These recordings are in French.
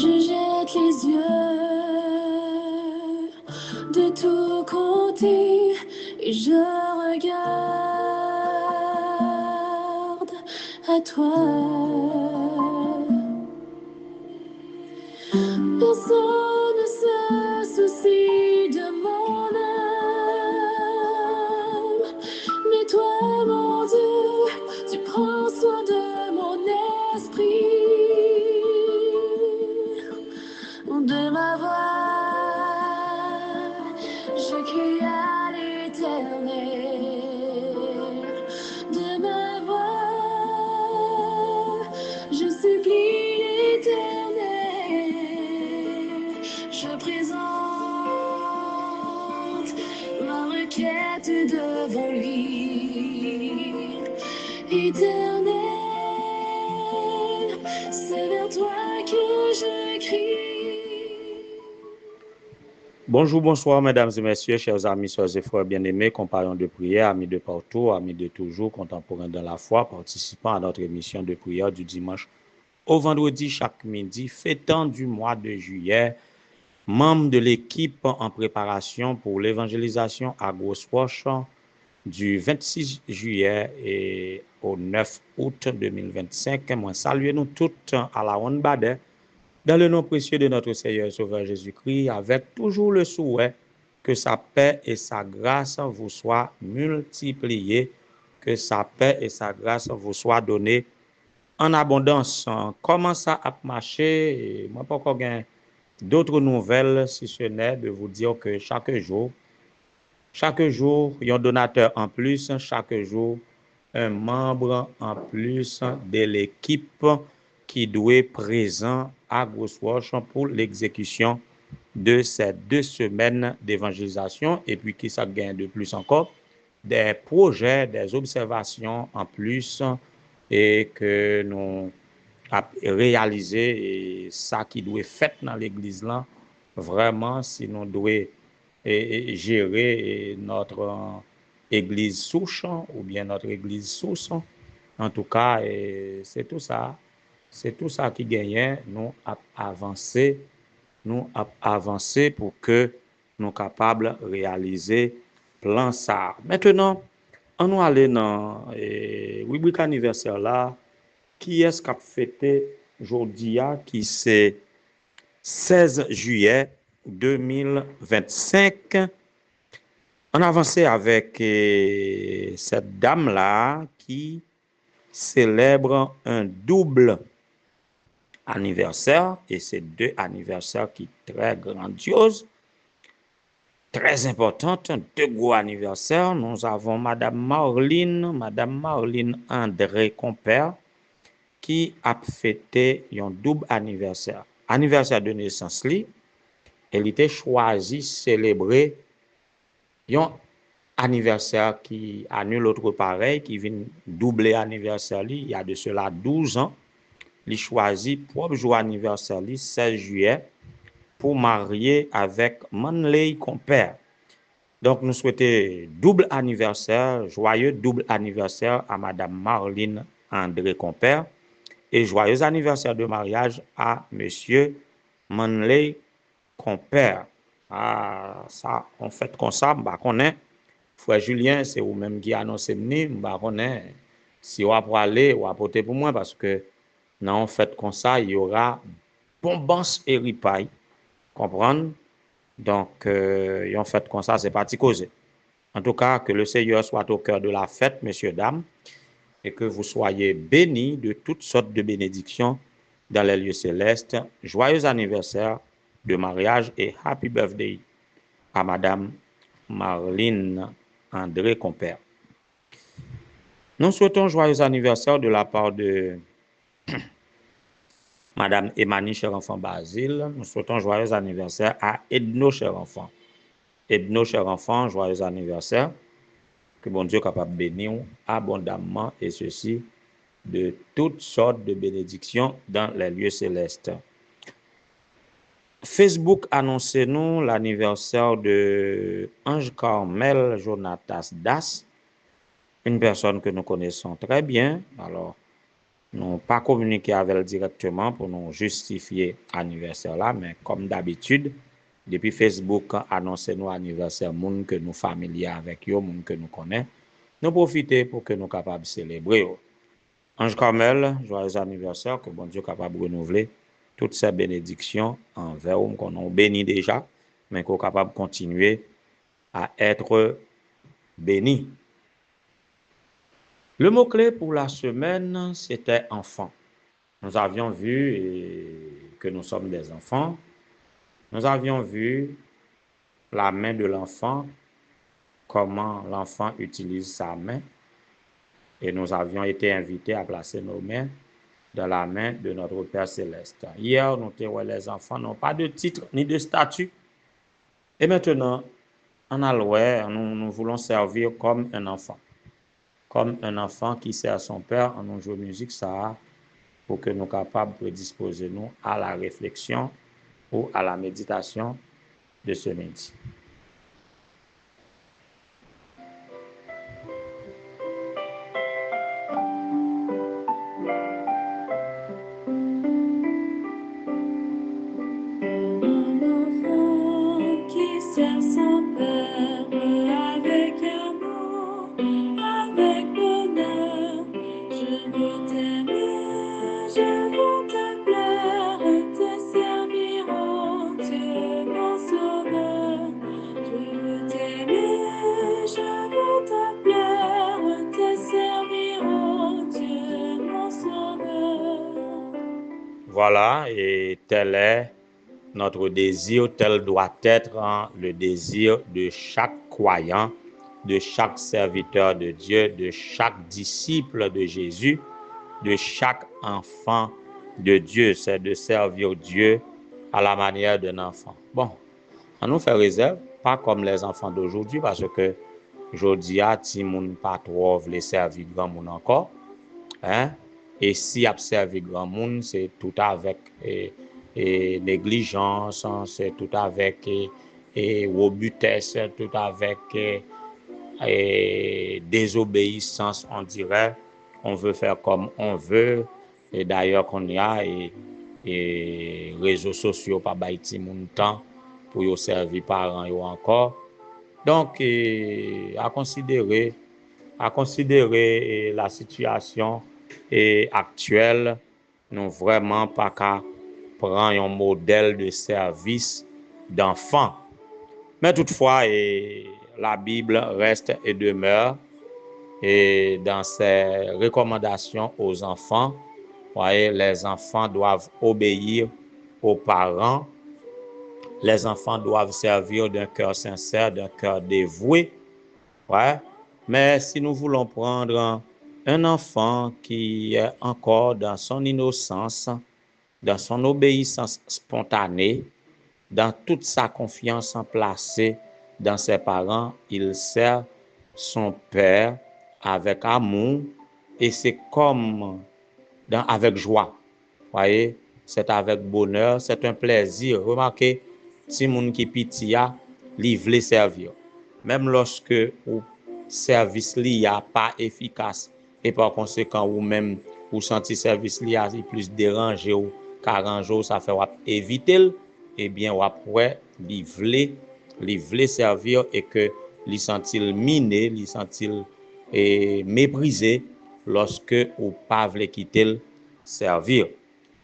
Je jette les yeux de tous côtés et je regarde à toi. Personne ne se soucie de mon âme, mais toi, mon Dieu, tu prends soin de mon esprit, de ma voix. Je crie à l'Éternel, de ma voix. Je supplie l'Éternel. Je présente ma requête devant lui. Éternel, c'est vers toi que je crie. Bonjour, bonsoir, mesdames et messieurs, chers amis, soeurs et frères bien-aimés, compagnons de prière, amis de partout, amis de toujours, contemporains de la foi, participants à notre émission de prière du dimanche au vendredi chaque midi, fêtant du mois de juillet, membres de l'équipe en préparation pour l'évangélisation à Grosse-Roche du 26 juillet et au 9 août 2025. Moi, saluez nous toutes à la ronde badet, dans le nom précieux de notre Seigneur et Sauveur Jésus-Christ, avec toujours le souhait que sa paix et sa grâce vous soient multipliées, que sa paix et sa grâce vous soient données en abondance. Comment ça a marché? Moi, pas encore d'autres nouvelles, si ce n'est de vous dire que chaque jour, il y a un donateur en plus, chaque jour, un membre en plus de l'équipe qui doit être présent à Grosse-Roche pour l'exécution de ces 2 semaines d'évangélisation et puis qui ça gagne de plus encore des projets, des observations en plus et que nous avons réalisé et ça qui doit être fait dans l'église là vraiment si nous devons gérer notre église souche ou bien notre église source. En tout cas, c'est tout ça. C'est tout ça qui gagne. Nous avancer pour que nous soyons capables de réaliser plan ça. Maintenant, on nous aller dans rubrique anniversaire là. Qui est-ce qui a fêté aujourd'hui qui c'est 16 juillet 2025. On avançait avec cette dame-là qui célèbre un double anniversaire et c'est 2 anniversaires qui sont très grandioses, très importantes, 2 gros anniversaires. Nous avons Madame Marlene André Compère qui a fêté un double anniversaire. Anniversaire de naissance li, elle était choisie célébrer un anniversaire qui annule l'autre pareil, qui vient doubler anniversaire li, il y a de cela 12 ans. Il choisit propre jour anniversaire li, 16 juillet, pour marier avec Manley Compère. Donc, nous souhaitons double anniversaire, joyeux double anniversaire à Madame Marlene André Compère et joyeux anniversaire de mariage à Monsieur Manley Compère. Ah, ça, on fait comme ça, bah, qu'on est. Frère Julien, c'est vous-même qui annoncez ni, bah, qu'on est. Si on va pour aller, ou apporter pour moi, parce que, non, on fait comme ça, il y aura bombance et ripaille. Comprendre? Donc, on fait comme ça, c'est parti causer. En tout cas, que le Seigneur soit au cœur de la fête, messieurs, dames, et que vous soyez bénis de toutes sortes de bénédictions dans les lieux célestes. Joyeux anniversaire de mariage et happy birthday à Madame Marlene André Compère. Nous souhaitons joyeux anniversaire de la part de Madame Emmanuel cher enfant Basile. Nous souhaitons joyeux anniversaire à Edno cher enfant. Edno cher enfant, joyeux anniversaire. Que bon Dieu capable de bénir abondamment et ceci de toutes sortes de bénédictions dans les lieux célestes. Facebook annonce nous l'anniversaire de Ange Carmel Jonatas Das, une personne que nous connaissons très bien. Alors, nous pas communiquer avec elle directement pour nous justifier anniversaire là, mais comme d'habitude, depuis Facebook annoncer nos anniversaire moun que nous familiers avec yo, moun que nous connaît, nous profiter pour que nous capables de célébrer. Ange Carmel, joyeux anniversaire, que bon Dieu capable de renouveler toutes ces bénédictions envers nous qu'on a béni déjà, mais qu'on est capable de continuer à être béni. Le mot-clé pour la semaine, c'était enfant. Nous avions vu que nous sommes des enfants. Nous avions vu la main de l'enfant, comment l'enfant utilise sa main. Et nous avions été invités à placer nos mains dans la main de notre Père Céleste. Hier, nous avons les enfants n'ont pas de titre ni de statut. Et maintenant, en alloué, nous voulons servir comme un enfant. Comme un enfant qui sert son père en nous jouant musique, ça, pour que nous soyons capables de prédisposer nous à la réflexion ou à la méditation de ce midi. Voilà, et tel est notre désir, tel doit être le désir de chaque croyant, de chaque serviteur de Dieu, de chaque disciple de Jésus, de chaque enfant de Dieu, c'est de servir Dieu à la manière d'un enfant. Bon, on nous fait réserve, pas comme les enfants d'aujourd'hui, parce que aujourd'hui, si moun pas trop les servir grand moun encore, hein? Et si a servi grand monde, c'est tout avec négligence, c'est tout avec robustesse, tout avec désobéissance, on dirait. On veut faire comme on veut. Et d'ailleurs, qu'on y a et réseaux sociaux, pas baïti moun temps pour y servir parents yo encore. Donc, à considérer la situation actuelle, nous vraiment pas qu'à prendre un modèle de service d'enfant. Mais toutefois, la Bible reste et demeure et dans ses recommandations aux enfants, voyez, les enfants doivent obéir aux parents. Les enfants doivent servir d'un cœur sincère, d'un cœur dévoué. Ouais. Mais si nous voulons prendre un enfant qui est encore dans son innocence, dans son obéissance spontanée, dans toute sa confiance placée dans ses parents, il sert son père avec amour et c'est comme avec joie. Voyez, c'est avec bonheur, c'est un plaisir. Remarquez, si moun qui pitia, li vle servir. Même lorsque ou service li a pas efficace et par conséquent ou même ou senti service li a plus dérangé ou qu'arrangé, ça fait ou éviter, eh bien ou après li vle servir et que li sentil miné, li sentil méprisé lorsque ou pas vle quitter servir.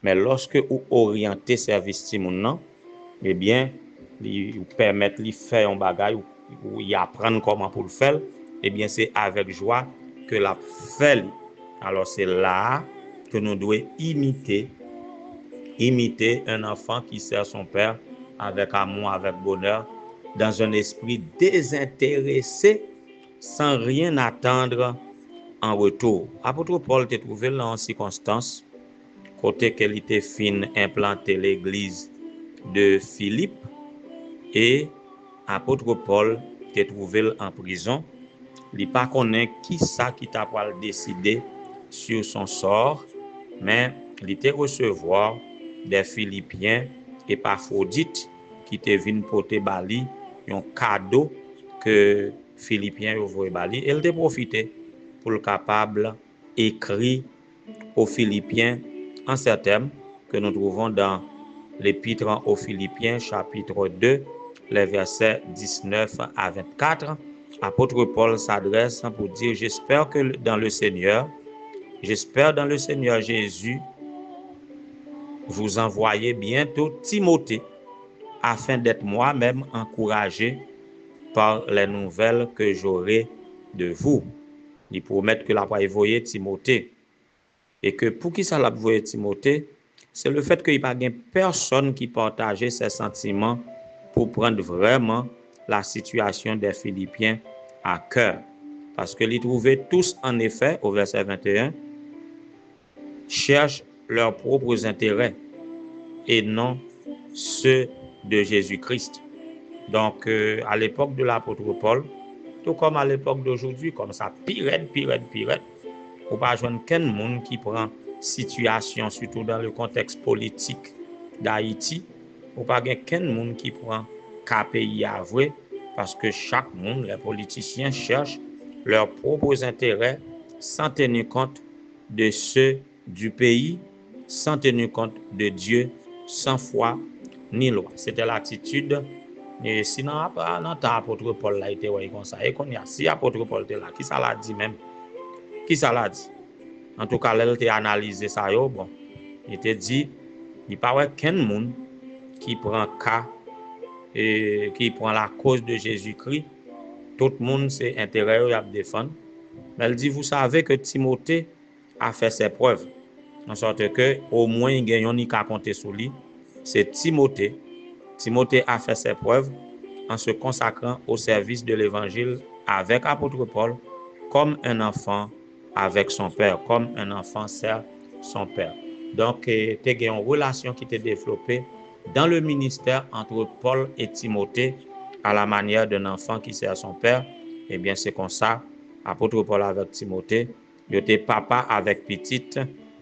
Mais lorsque ou orienter service ti moun nan, eh bien li permettre li faire un bagage ou y apprendre comment pour le faire, eh bien c'est avec joie que la fait. Alors c'est là que nous devons imiter un enfant qui sert son père avec amour, avec bonheur, dans un esprit désintéressé, sans rien attendre en retour. Apôtre Paul t'a trouvé là en circonstance, côté qu'elle était fin implanter l'église de Philippe, et apôtre Paul t'a trouvé en prison. Il pas connaît qui ça qui t'a pas décidé sur son sort, mais il était recevoir des Philippiens Épaphrodites qui te vinn porter bali un cadeau que Philippiens ouvre bali. Elle te profité pour le capable écrit aux Philippiens en ces termes que nous trouvons dans l'épître aux Philippiens, chapitre 2, les versets 19 à 24. Apôtre Paul s'adresse pour dire, j'espère dans le Seigneur Jésus, vous envoyez bientôt Timothée, afin d'être moi-même encouragé par les nouvelles que j'aurai de vous. Il promet que la va envoyer Timothée. Et que pour qui ça l'a envoyé Timothée, c'est le fait qu'il n'y a pas personne qui partageait ses sentiments pour prendre vraiment la situation des Philippiens à cœur. Parce que les trouvaient tous, en effet, au verset 21, cherchent leurs propres intérêts et non ceux de Jésus-Christ. Donc, à l'époque de l'apôtre Paul, tout comme à l'époque d'aujourd'hui, comme ça, pire, ou pas joindre qu'un monde qui prend situation, surtout dans le contexte politique d'Haïti, ou pas qu'un monde qui prend qu'un pays à vrai, parce que chaque monde, les politiciens cherchent leurs propres intérêts sans tenir compte de ceux du pays, sans tenir compte de Dieu, sans foi ni loi. C'était l'attitude. Et sinon, dans l'apôtre Paul a été comme ça. Et qu'on y a, si l'apôtre Paul était là, qui ça l'a dit même? Qui ça l'a dit? En tout cas, elle a analysé ça, bon. Il te dit, il n'y a pas qu'un monde qui prend cas et qui prend la cause de Jésus-Christ. Tout le monde, c'est intérêt à défendre. Mais elle dit, vous savez que Timothée a fait ses preuves. En sorte que, au moins, il gagne ni qu'à compter sur lui. C'est Timothée. Timothée a fait ses preuves en se consacrant au service de l'évangile avec l'apôtre Paul, comme un enfant avec son père, comme un enfant sert son père. Donc, il y a une relation qui était développée dans le ministère entre Paul et Timothée à la manière d'un enfant qui sert son père. Eh bien, c'est comme ça, apôtre Paul avec Timothée, il était papa avec petite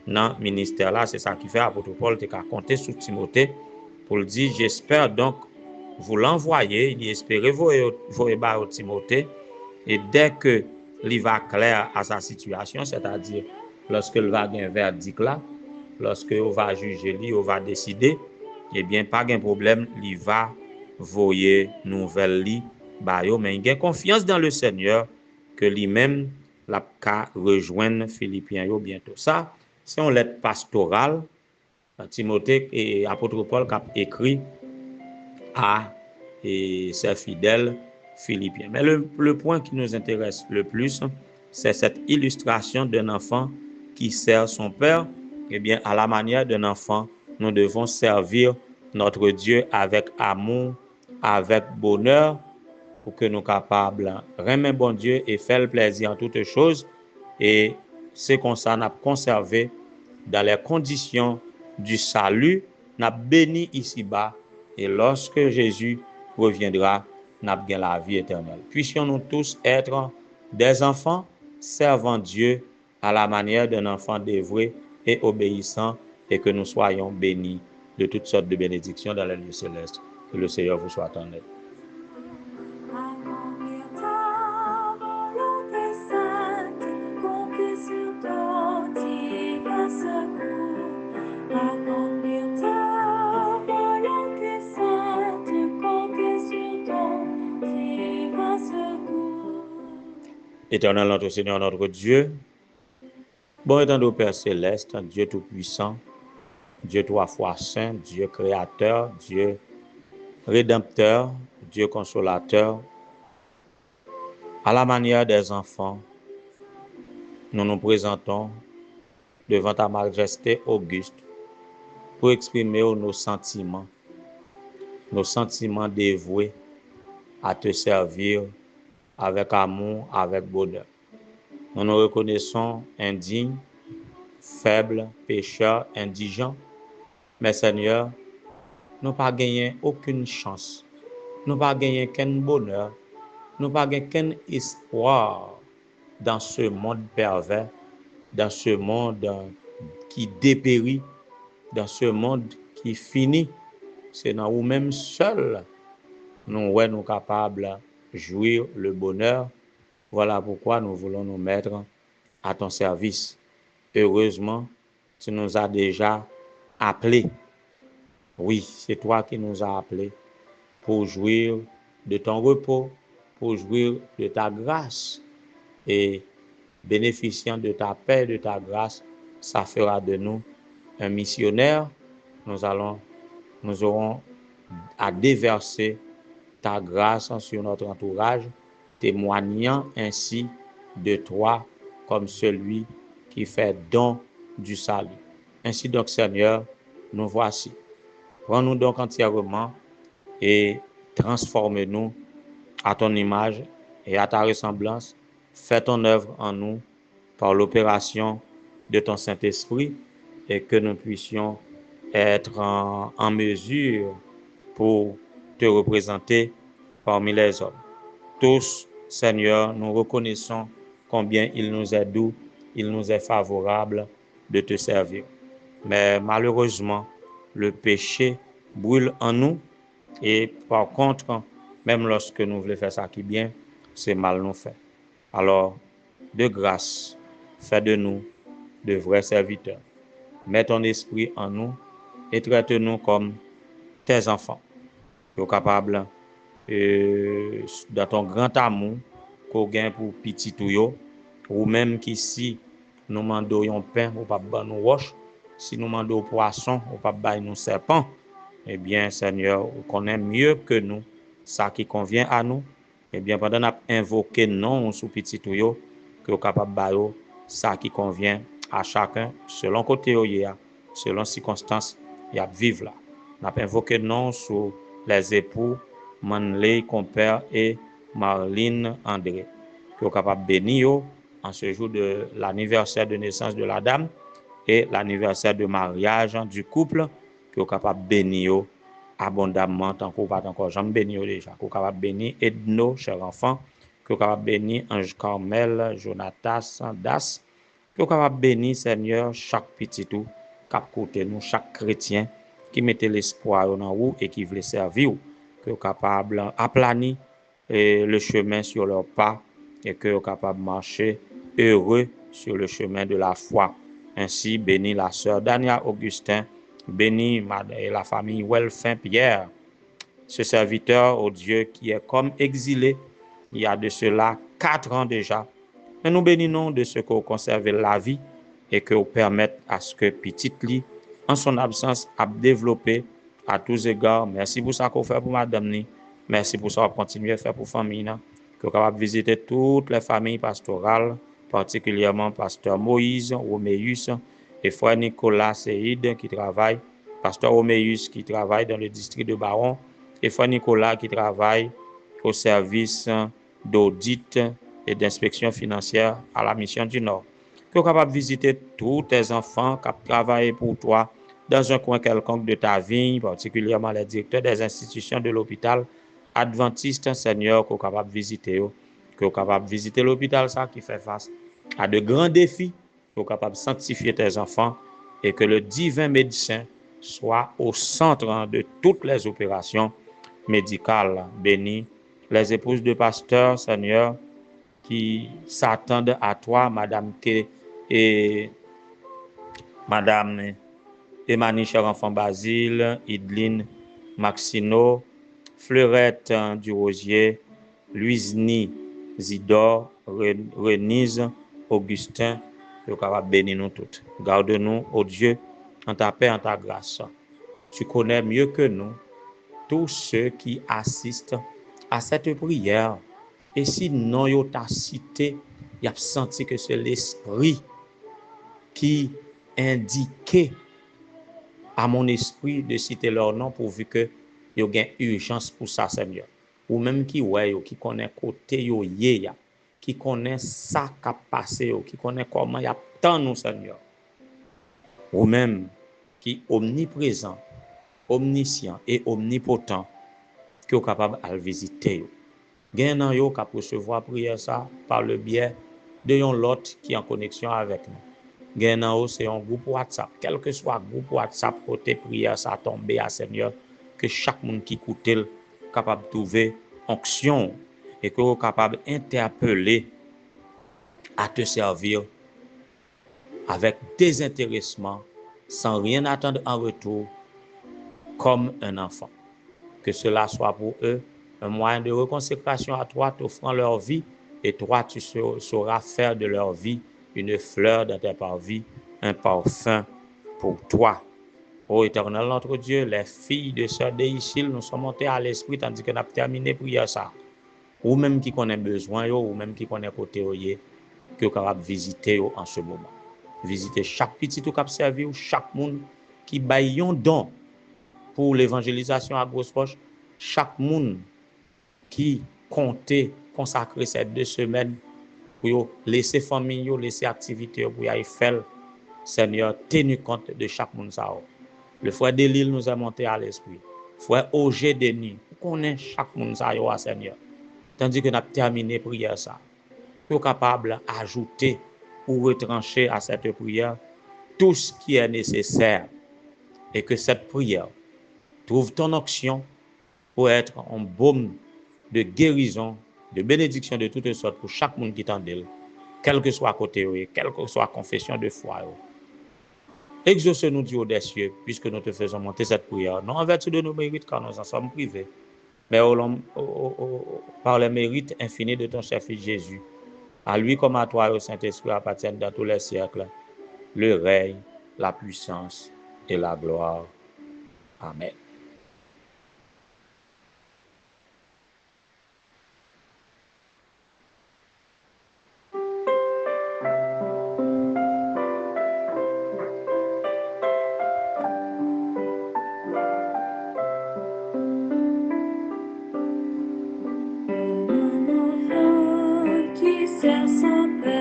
dans le ministère là. C'est ça qui fait apôtre Paul était qu'à compter sur Timothée pour le dire, j'espère donc vous l'envoyer, il espérait vous au Timothée, et dès que il va clair à sa situation, c'est-à-dire lorsque il va avoir un verdict là, lorsque on va juger, on va décider, eh bien, pas de problème, il va voyer nouvelle li, mais il a confiance dans le Seigneur que lui-même la rejoindre Philippiens bientôt. Ça, c'est une lettre pastorale, Timothée et apôtre Paul qui a écrit à ses fidèles philippiens. Mais le point qui nous intéresse le plus, c'est cette illustration d'un enfant qui sert son père. Eh bien, à la manière d'un enfant, nous devons servir notre Dieu avec amour, avec bonheur, pour que nous soyons capables de remettre bon Dieu et faire le plaisir en toutes choses. Et c'est comme ça, nous avons conservé dans les conditions du salut, nous avons béni ici-bas. Et lorsque Jésus reviendra, nous avons la vie éternelle. Puissions-nous tous être des enfants servant Dieu à la manière d'un enfant dévoué et obéissant, et que nous soyons bénis de toutes sortes de bénédictions dans les lieux célestes. Que le Seigneur vous soit en aide. Éternel notre Seigneur, notre Dieu, bon étendue Père céleste, Dieu tout-puissant, Dieu trois fois saint, Dieu créateur, Dieu rédempteur, Dieu consolateur, à la manière des enfants, nous nous présentons devant ta majesté auguste pour exprimer nos sentiments dévoués à te servir avec amour, avec bonheur. Nous nous reconnaissons indignes, faibles, pécheurs, indigents, mais Seigneur, nous n'avons pas gagné aucune chance, nous n'avons pas gagné qu'un bonheur, nous n'avons pas gagné qu'un espoir dans ce monde pervers, dans ce monde qui dépérit, dans ce monde qui finit. C'est dans nous-mêmes seuls, nous sommes capables de jouir le bonheur. Voilà pourquoi nous voulons nous mettre à ton service. heureusement, tu nous as déjà appelés. Oui, c'est toi qui nous as appelés pour jouir de ton repos, pour jouir de ta grâce. Et bénéficiant de ta paix, de ta grâce, ça fera de nous un missionnaire. Nous aurons à déverser ta grâce sur notre entourage, témoignant ainsi de toi comme celui qui fait don du salut. Ainsi donc, Seigneur, nous voici. Prends-nous donc entièrement et transforme-nous à ton image et à ta ressemblance. Fais ton œuvre en nous par l'opération de ton Saint-Esprit et que nous puissions être en mesure pour te représenter parmi les hommes. Tous, Seigneur, nous reconnaissons combien il nous est doux, il nous est favorable de te servir. Mais malheureusement, le péché brûle en nous et par contre, même lorsque nous voulons faire ça qui est bien, c'est mal nous fait. Alors, de grâce, fais de nous de vrais serviteurs. Mets ton esprit en nous et traite-nous comme tes enfants. Nous capables dans ton grand amour qu'on gagne pour petit tout yo, ou même qu'ici nous mandons pain ou pas nous roche, si nous mandons poisson ou pas nous serpent, eh bien Seigneur, vous connaissez mieux que nous ça qui convient à nous. Eh bien pendant qu'on a invoqué non sous petit tout yo, que vous capable bailler ça qui convient à chacun selon côté yo selon circonstances y a vivre là. On a invoqué non sous les époux Manley, Compère et Marlene André, qui sont capables de bénir en ce jour de l'anniversaire de naissance de la dame et l'anniversaire de mariage du couple, qui sont capables de bénir abondamment, tant qu'on pas encore jamais bénir déjà, qui sont capables de bénir Edno, chers enfants, qui sont capables de bénir Ange Carmel, Jonatas, Das, qui sont capables de bénir, Seigneur, chaque petit tout, cap côté nous, chaque chrétien qui mettait l'espoir en vous et qui voulait servir, que sont capables d'aplanir le chemin sur leurs pas et que sont capables de marcher heureux sur le chemin de la foi. Ainsi, bénis la sœur Dania Augustin, bénis la famille Welfin Pierre, ce serviteur au Dieu qui est comme exilé il y a de cela 4 ans déjà. Mais nous bénissons de ce que vous conservez la vie et que vous permettez à ce que petite Lee, en son absence, a développé à tous égards. Merci pour ça que vous faites pour madame Ni. Merci pour ça que vous continuez à faire pour famille. Que vous capable de visiter toutes les familles pastorales, particulièrement pasteur Moïse, Roméus et frère Nicolas Seïd qui travaille, pasteur Roméus qui travaille dans le district de Baron et frère Nicolas qui travaille au service d'audit et d'inspection financière à la mission du Nord. Que tu es capable de visiter tous tes enfants qui travaillent pour toi dans un coin quelconque de ta vie, particulièrement les directeurs des institutions de l'hôpital adventiste, Seigneur, que tu es capable de visiter. Que tu es capable de visiter l'hôpital ça qui fait face à de grands défis, que tu es capable de sanctifier tes enfants et que le divin médecin soit au centre de toutes les opérations médicales. Bénis les épouses de pasteurs, Seigneur, qui s'attendent à toi, Madame K et Madame Emmanuel, cher enfant Basile, Idline Maxino, Fleurette Durosier, Louise-Ni Zidore, Renise Augustin, que tu capable bénir nous toutes. Garde-nous, ô Dieu, en ta paix, en ta grâce. Tu connais mieux que nous tous ceux qui assistent à cette prière. Et si non, yo t'a cité, y a senti que c'est l'esprit qui indiquait à mon esprit de citer leur nom pourvu que yo gain urgence pour ça, Seigneur. Ou même qui ouais yo, qui connaît côté yo yé, qui connaît ça qui a passé yo, qui connaît comment y a tant nous, Seigneur. Ou même qui omniprésent, omniscient et omnipotent, qui est capable de visiter. Gen nan yo k'ap recevoir prière ça par le biais de yon lot qui est en connexion avec nous. Gen nan yo c'est un groupe WhatsApp, quel que soit groupe WhatsApp côté prière ça tombe à Seigneur que chaque monde qui écoute capable de trouver onction et que capable interpeller à te servir avec désintéressement, sans rien attendre en retour, comme un enfant. Que cela soit pour eux un moyen de reconsécration à toi, t'offrant leur vie, et toi, tu sauras faire de leur vie une fleur dans tes parvis, un parfum pour toi. Ô Éternel notre Dieu, les filles de sœur Déichil nous sommes montées à l'esprit tandis que nous avons terminé prière ça. Ou même qui connaît besoin, ou même qui connaît côté, que vous capable visiter en ce moment. Visiter chaque petit qui a servi ou chaque monde qui baille un don pour l'évangélisation à Grosse Roche, chaque monde qui comptait consacrer ces 2 semaines pour laisser famille, laisser activité pour y faire, Seigneur, tenu compte de chaque monde. Le frère Delille nous a monté à l'esprit. Frère Auger Denis, nous connaissons chaque monde, Seigneur. Tandis que nous avons terminé la prière, ça. Nous sommes capables d'ajouter ou retrancher à cette prière tout ce qui est nécessaire et que cette prière trouve ton onction pour être un baume de guérison, de bénédiction de toutes sortes pour chaque monde qui t'endèle, quel que soit côté, quelle que soit confession de foi. Exauce-nous, Dieu audacieux, puisque nous te faisons monter cette prière, non en vertu de nos mérites, car nous en sommes privés, mais par les mérites infinis de ton cher Fils Jésus. À lui comme à toi et au Saint-Esprit appartiennent dans tous les siècles le règne, la puissance et la gloire. Amen. Qui sert son père.